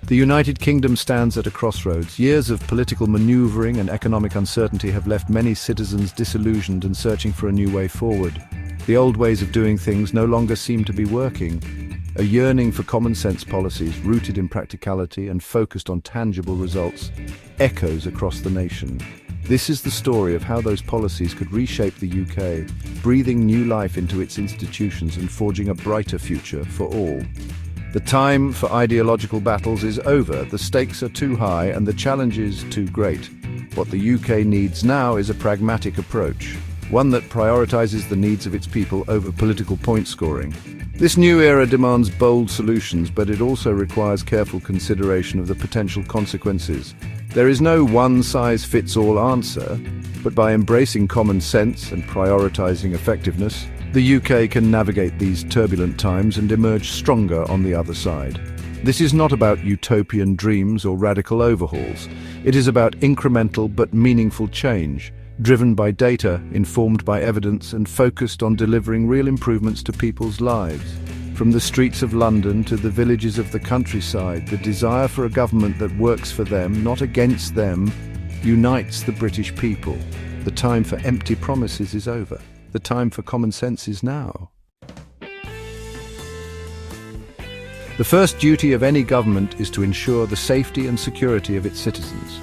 The United Kingdom stands at a crossroads. Years of political maneuvering and economic uncertainty have left many citizens disillusioned and searching for a new way forward. The old ways of doing things no longer seem to be working. A yearning for common-sense policies rooted in practicality and focused on tangible results echoes across the nation. This is the story of how those policies could reshape the UK, breathing new life into its institutions and forging a brighter future for all. The time for ideological battles is over, the stakes are too high and the challenge is too great. What the UK needs now is a pragmatic approach, one that prioritizes the needs of its people over political point scoring. This new era demands bold solutions, but it also requires careful consideration of the potential consequences. There is no one-size-fits-all answer, but by embracing common sense and prioritizing effectiveness, the UK can navigate these turbulent times and emerge stronger on the other side. This is not about utopian dreams or radical overhauls. It is about incremental but meaningful change, driven by data, informed by evidence, and focused on delivering real improvements to people's lives. From the streets of London to the villages of the countryside, the desire for a government that works for them, not against them, unites the British people. The time for empty promises is over. The time for common sense is now. The first duty of any government is to ensure the safety and security of its citizens.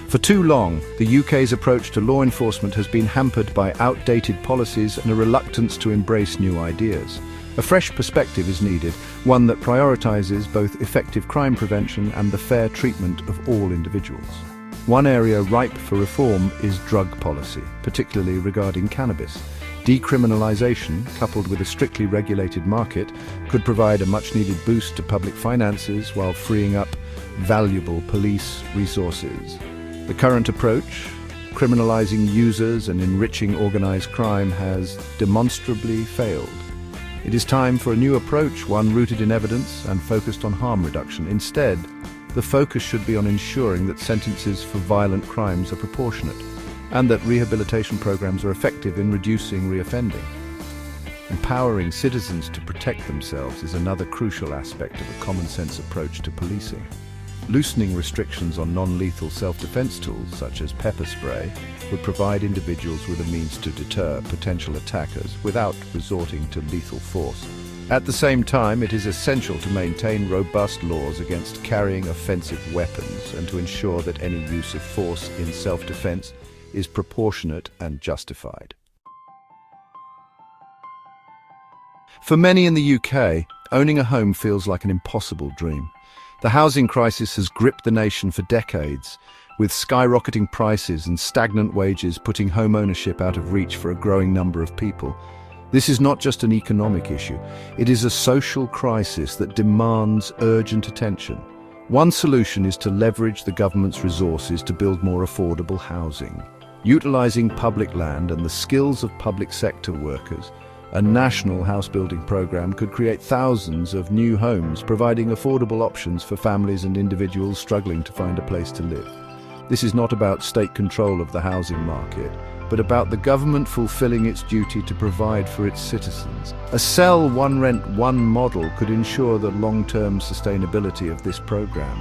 For too long, the UK's approach to law enforcement has been hampered by outdated policies and a reluctance to embrace new ideas. A fresh perspective is needed, one that prioritises both effective crime prevention and the fair treatment of all individuals. One area ripe for reform is drug policy, particularly regarding cannabis. Decriminalisation, coupled with a strictly regulated market, could provide a much-needed boost to public finances while freeing up valuable police resources. The current approach, criminalising users and enriching organised crime, has demonstrably failed. It is time for a new approach, one rooted in evidence and focused on harm reduction. Instead, the focus should be on ensuring that sentences for violent crimes are proportionate, and that rehabilitation programs are effective in reducing reoffending. Empowering citizens to protect themselves is another crucial aspect of a common-sense approach to policing. Loosening restrictions on non-lethal self-defense tools, such as pepper spray, would provide individuals with a means to deter potential attackers without resorting to lethal force. At the same time, it is essential to maintain robust laws against carrying offensive weapons and to ensure that any use of force in self-defense is proportionate and justified. For many in the UK, owning a home feels like an impossible dream. The housing crisis has gripped the nation for decades, with skyrocketing prices and stagnant wages putting home ownership out of reach for a growing number of people. This is not just an economic issue, it is a social crisis that demands urgent attention. One solution is to leverage the government's resources to build more affordable housing. Utilising public land and the skills of public sector workers, a national house-building programme could create thousands of new homes, providing affordable options for families and individuals struggling to find a place to live. This is not about state control of the housing market, but about the government fulfilling its duty to provide for its citizens. A sell, one rent, one model could ensure the long-term sustainability of this programme.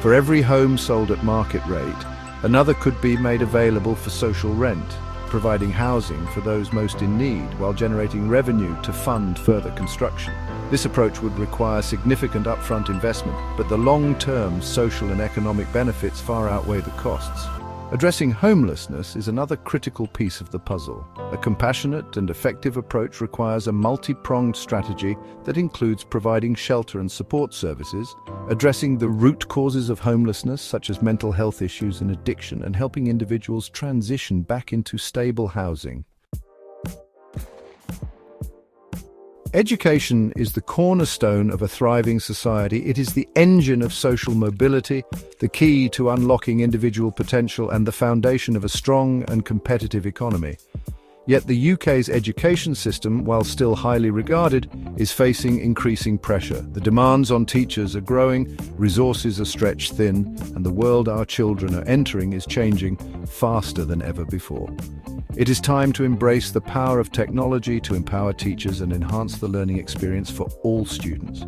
For every home sold at market rate, another could be made available for social rent, providing housing for those most in need while generating revenue to fund further construction. This approach would require significant upfront investment, but the long-term social and economic benefits far outweigh the costs. Addressing homelessness is another critical piece of the puzzle. A compassionate and effective approach requires a multi-pronged strategy that includes providing shelter and support services, addressing the root causes of homelessness such as mental health issues and addiction, and helping individuals transition back into stable housing. Education is the cornerstone of a thriving society. It is the engine of social mobility, the key to unlocking individual potential, and the foundation of a strong and competitive economy. Yet the UK's education system, while still highly regarded, is facing increasing pressure. The demands on teachers are growing, resources are stretched thin, and the world our children are entering is changing faster than ever before. It is time to embrace the power of technology to empower teachers and enhance the learning experience for all students.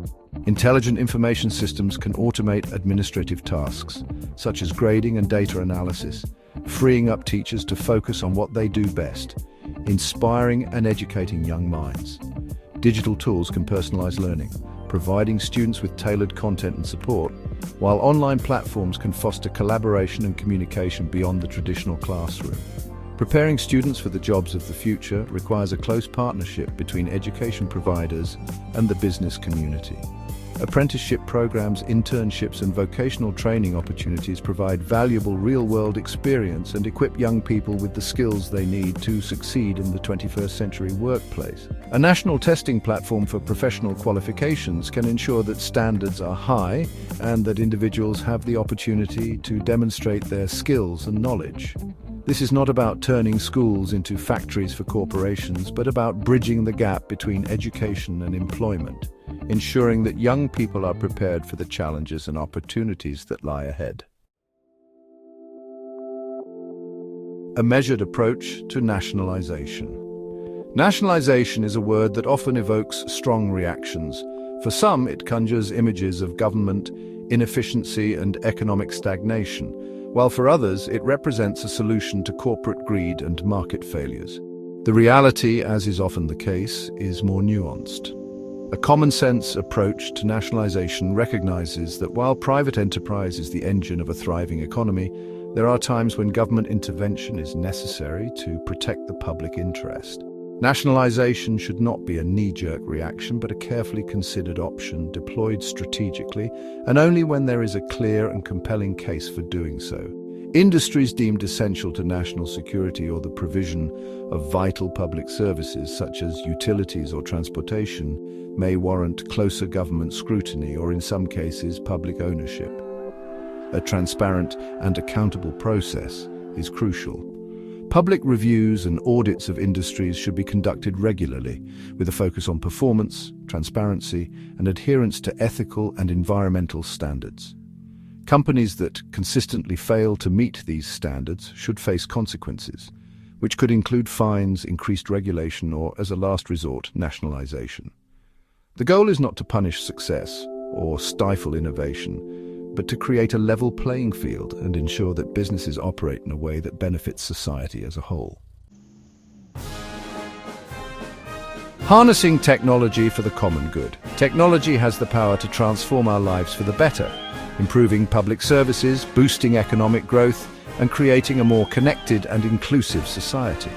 Intelligent information systems can automate administrative tasks, such as grading and data analysis, freeing up teachers to focus on what they do best, inspiring and educating young minds. Digital tools can personalize learning, providing students with tailored content and support, while online platforms can foster collaboration and communication beyond the traditional classroom. Preparing students for the jobs of the future requires a close partnership between education providers and the business community. Apprenticeship programs, internships, and vocational training opportunities provide valuable real-world experience and equip young people with the skills they need to succeed in the 21st century workplace. A national testing platform for professional qualifications can ensure that standards are high and that individuals have the opportunity to demonstrate their skills and knowledge. This is not about turning schools into factories for corporations, but about bridging the gap between education and employment, ensuring that young people are prepared for the challenges and opportunities that lie ahead. A measured approach to nationalization. Nationalization is a word that often evokes strong reactions. For some, it conjures images of government inefficiency and economic stagnation, while for others it represents a solution to corporate greed and market failures. The reality, as is often the case, is more nuanced. A common-sense approach to nationalization recognizes that while private enterprise is the engine of a thriving economy, there are times when government intervention is necessary to protect the public interest. Nationalization should not be a knee-jerk reaction, but a carefully considered option deployed strategically, and only when there is a clear and compelling case for doing so. Industries deemed essential to national security or the provision of vital public services, such as utilities or transportation, may warrant closer government scrutiny or, in some cases, public ownership. A transparent and accountable process is crucial. Public reviews and audits of industries should be conducted regularly, with a focus on performance, transparency, and adherence to ethical and environmental standards. Companies that consistently fail to meet these standards should face consequences, which could include fines, increased regulation, or, as a last resort, nationalization. The goal is not to punish success or stifle innovation, but to create a level playing field and ensure that businesses operate in a way that benefits society as a whole. Harnessing technology for the common good. Technology has the power to transform our lives for the better, improving public services, boosting economic growth, and creating a more connected and inclusive society.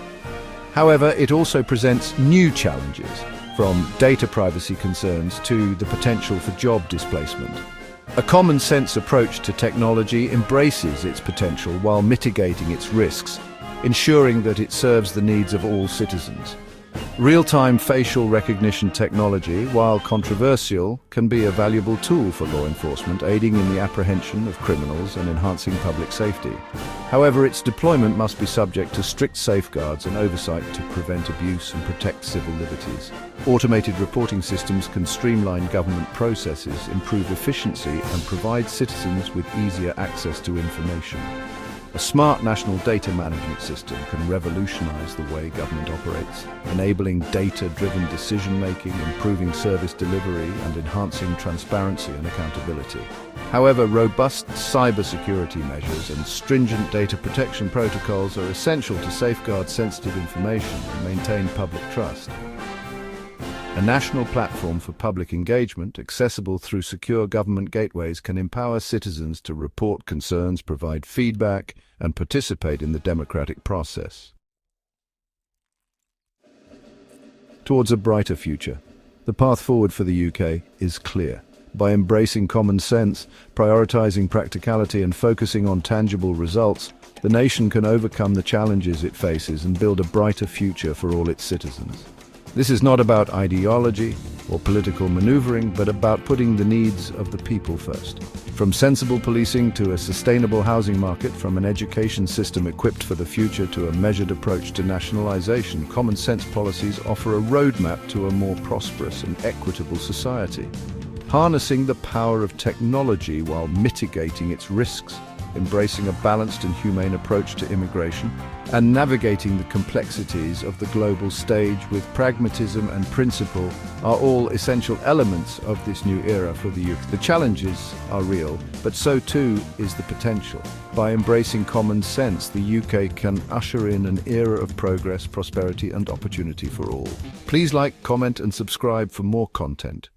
However, it also presents new challenges, from data privacy concerns to the potential for job displacement. A common-sense approach to technology embraces its potential while mitigating its risks, ensuring that it serves the needs of all citizens. Real-time facial recognition technology, while controversial, can be a valuable tool for law enforcement, aiding in the apprehension of criminals and enhancing public safety. However, its deployment must be subject to strict safeguards and oversight to prevent abuse and protect civil liberties. Automated reporting systems can streamline government processes, improve efficiency, and provide citizens with easier access to information. A smart national data management system can revolutionize the way government operates, enabling data-driven decision-making, improving service delivery, and enhancing transparency and accountability. However, robust cybersecurity measures and stringent data protection protocols are essential to safeguard sensitive information and maintain public trust. A national platform for public engagement, accessible through secure government gateways, can empower citizens to report concerns, provide feedback, and participate in the democratic process. Towards a brighter future, the path forward for the UK is clear. By embracing common sense, prioritizing practicality, and focusing on tangible results, the nation can overcome the challenges it faces and build a brighter future for all its citizens. This is not about ideology or political maneuvering, but about putting the needs of the people first. From sensible policing to a sustainable housing market, from an education system equipped for the future to a measured approach to nationalization, common sense policies offer a roadmap to a more prosperous and equitable society. Harnessing the power of technology while mitigating its risks embracing a balanced and humane approach to immigration, and navigating the complexities of the global stage with pragmatism and principle are all essential elements of this new era for the UK. The challenges are real, but so too is the potential. By embracing common sense, the UK can usher in an era of progress, prosperity, and opportunity for all. Please like, comment, and subscribe for more content.